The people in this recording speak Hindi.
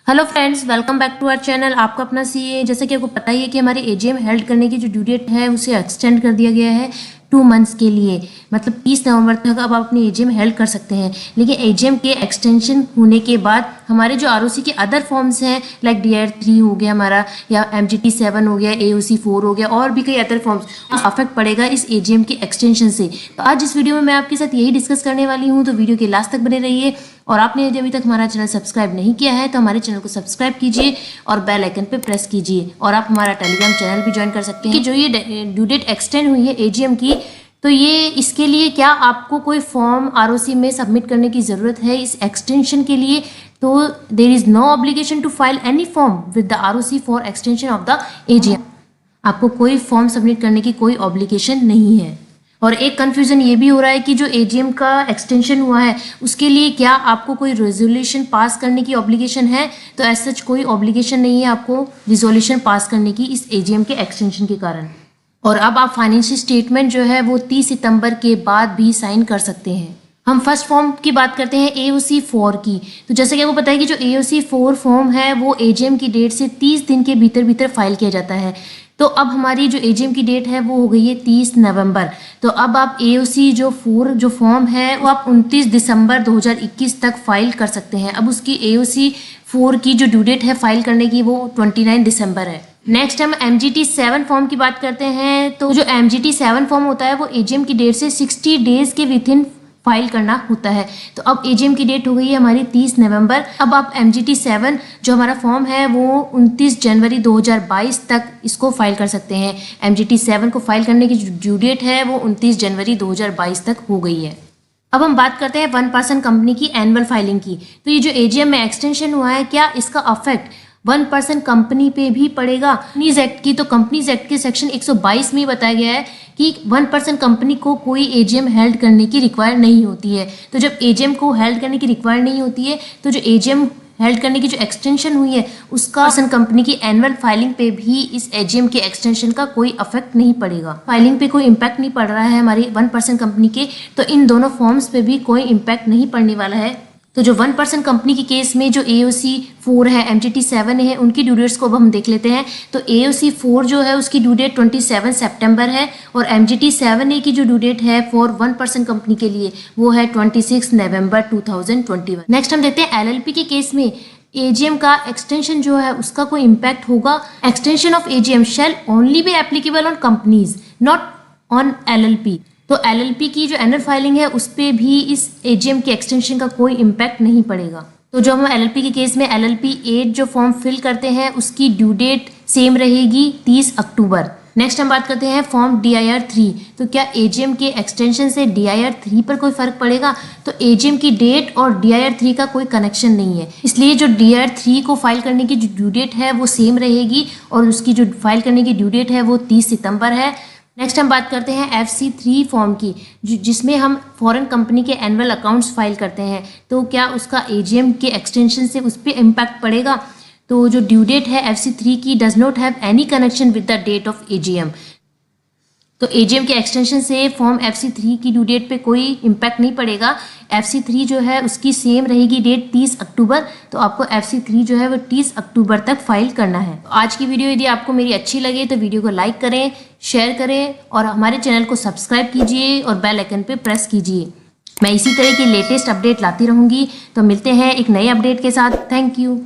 Hello friends, welcome back to our channel. आपका अपना सीए। जैसे कि आपको पता ही है कि हमारी एजीएम हेल्ड करने की जो ड्यू डेट है उसे एक्सटेंड कर दिया गया है 2 मंथ्स के लिए, मतलब 30 नवंबर तक अब आप अपनी एजीएम हेल्ड कर सकते हैं। लेकिन एजीएम के एक्सटेंशन होने के बाद हमारे जो आरओसी के अदर फॉर्म्स हैं लाइक DIR-3 हो गया हमारा, या MGT-7 हो गया, AOC-4 हो गया, और भी कई अदर फॉर्म्स अफेक्ट पड़ेगा इस एजीएम के एक्सटेंशन से। तो आज इस वीडियो में मैं आपके साथ यही डिस्कस करने वाली हूँ, तो वीडियो के लास्ट तक बने रहिए। और आपने यदि अभी तक हमारा चैनल सब्सक्राइब नहीं किया है तो हमारे चैनल को सब्सक्राइब कीजिए और बेल आइकन पे प्रेस कीजिए। और आप हमारा टेलीग्राम चैनल भी ज्वाइन कर सकते हैं कि जो ये ड्यू डेट एक्सटेंड हुई है एजीएम की, तो ये इसके लिए क्या आपको कोई फॉर्म आरओसी में सबमिट करने की ज़रूरत है इस एक्सटेंशन के लिए? तो there is no obligation to file any form with the ROC for extension of the AGM. आपको कोई फॉर्म सबमिट करने की कोई ऑब्लिगेशन नहीं है। और एक कन्फ्यूज़न ये भी हो रहा है कि जो एजीएम का एक्सटेंशन हुआ है उसके लिए क्या आपको कोई रेजोल्यूशन पास करने की ऑब्लिगेशन है? तो ऐसा सच कोई ऑब्लिगेशन नहीं है आपको रिजोल्यूशन पास करने की इस एजीएम के एक्सटेंशन के कारण। और अब आप फाइनेंशियल स्टेटमेंट जो है वो 30 सितंबर के बाद भी साइन कर सकते हैं। हम फर्स्ट फॉर्म की बात करते हैं AOC-4 की। तो जैसे कि आपको पता है कि जो AOC-4 फॉर्म है वो एजीएम की डेट से 30 दिन के भीतर फाइल किया जाता है। तो अब हमारी जो एजीएम की डेट है वो हो गई है 30 नवंबर। तो अब आप AOC-4 जो फॉर्म है वो आप 29 दिसंबर 2021 तक फाइल कर सकते हैं। अब उसकी AOC-4 की जो ड्यू डेट है फाइल करने की वो 29 दिसंबर है। नेक्स्ट हम MGT-7 फॉर्म की बात करते हैं। तो जो MGT-7 फॉर्म होता है वो एजीएम की डेट से 60 डेज के विथिन फाइल करना होता है। तो अब एजीएम की डेट हो गई है हमारी 30 नवंबर। अब आप MGT-7 जो हमारा फॉर्म है वो 29 जनवरी 2022 तक इसको फाइल कर सकते हैं। MGT-7 को फाइल करने की जो ड्यू डेट है वो 29 जनवरी 2022 तक हो गई है। अब हम बात करते हैं 1% कंपनी की एनुअल फाइलिंग की। तो ये जो एजीएम में एक्सटेंशन हुआ है, क्या इसका अफेक्ट 1% कंपनी पे भी पड़ेगा? कंपनीज एक्ट की, तो कंपनीज एक्ट के सेक्शन 122 में बताया गया है कि 1% कंपनी को कोई एजीएम हेल्ड करने की रिक्वायर नहीं होती है। तो जब एजीएम को हेल्ड करने की रिक्वायर नहीं होती है तो जो एजीएम हेल्ड करने की जो एक्सटेंशन हुई है उसका कंपनी की एनुअल फाइलिंग पे भी इस एजीएम के एक्सटेंशन का कोई अफेक्ट नहीं पड़ेगा। फाइलिंग पे कोई इम्पैक्ट नहीं पड़ रहा है हमारी 1% कंपनी के, तो इन दोनों फॉर्म्स पे भी कोई इम्पैक्ट नहीं पड़ने वाला है। तो जो 1% कंपनी के केस में जो AOC-4 है, MGT-7 है, उनकी ड्यू डेट्स को अब हम देख लेते हैं। तो AOC-4 जो है उसकी ड्यू डेट 27 सितंबर है और MGT-7A की जो ड्यू डेट है फॉर 1% कंपनी के लिए वो है 26 नवंबर 2021। नेक्स्ट हम देखते हैं LLP के केस में एजीएम का एक्सटेंशन जो है उसका कोई इम्पैक्ट होगा। Extension of AGM shall only be applicable on companies not on LLP। तो LLP की जो एनुअल फाइलिंग है उस पर भी इस एजीएम के एक्सटेंशन का कोई इम्पैक्ट नहीं पड़ेगा। तो जो हम LLP के केस में LLP-8 जो फॉर्म फिल करते हैं उसकी ड्यू डेट सेम रहेगी 30 अक्टूबर। नेक्स्ट हम बात करते हैं फॉर्म DIR-3। तो क्या एजीएम के एक्सटेंशन से DIR-3 पर कोई फर्क पड़ेगा? तो एजीएम की डेट और DIR-3 का कोई कनेक्शन नहीं है, इसलिए जो DIR-3 को फाइल करने की जो ड्यू डेट है वो सेम रहेगी और उसकी जो फाइल करने की ड्यू डेट है वो 30 सितंबर है। नेक्स्ट हम बात करते हैं FC-3 फॉर्म की, जिसमें हम फॉरेन कंपनी के एनुअल अकाउंट्स फाइल करते हैं। तो क्या उसका एजीएम के एक्सटेंशन से उस पर इम्पैक्ट पड़ेगा? तो जो ड्यू डेट है FC-3 की does not have any connection with the date of AGM. तो एजीएम के एक्सटेंशन से फॉर्म FC-3 की ड्यू डेट पे कोई इम्पैक्ट नहीं पड़ेगा। FC-3 जो है उसकी सेम रहेगी डेट 30 अक्टूबर। तो आपको FC-3 जो है वो 30 अक्टूबर तक फाइल करना है। तो आज की वीडियो यदि आपको मेरी अच्छी लगे तो वीडियो को लाइक करें, शेयर करें और हमारे चैनल को सब्सक्राइब कीजिए और बेल आइकन पे प्रेस कीजिए। मैं इसी तरह की लेटेस्ट अपडेट लाती रहूँगी। तो मिलते हैं एक नए अपडेट के साथ। Thank you.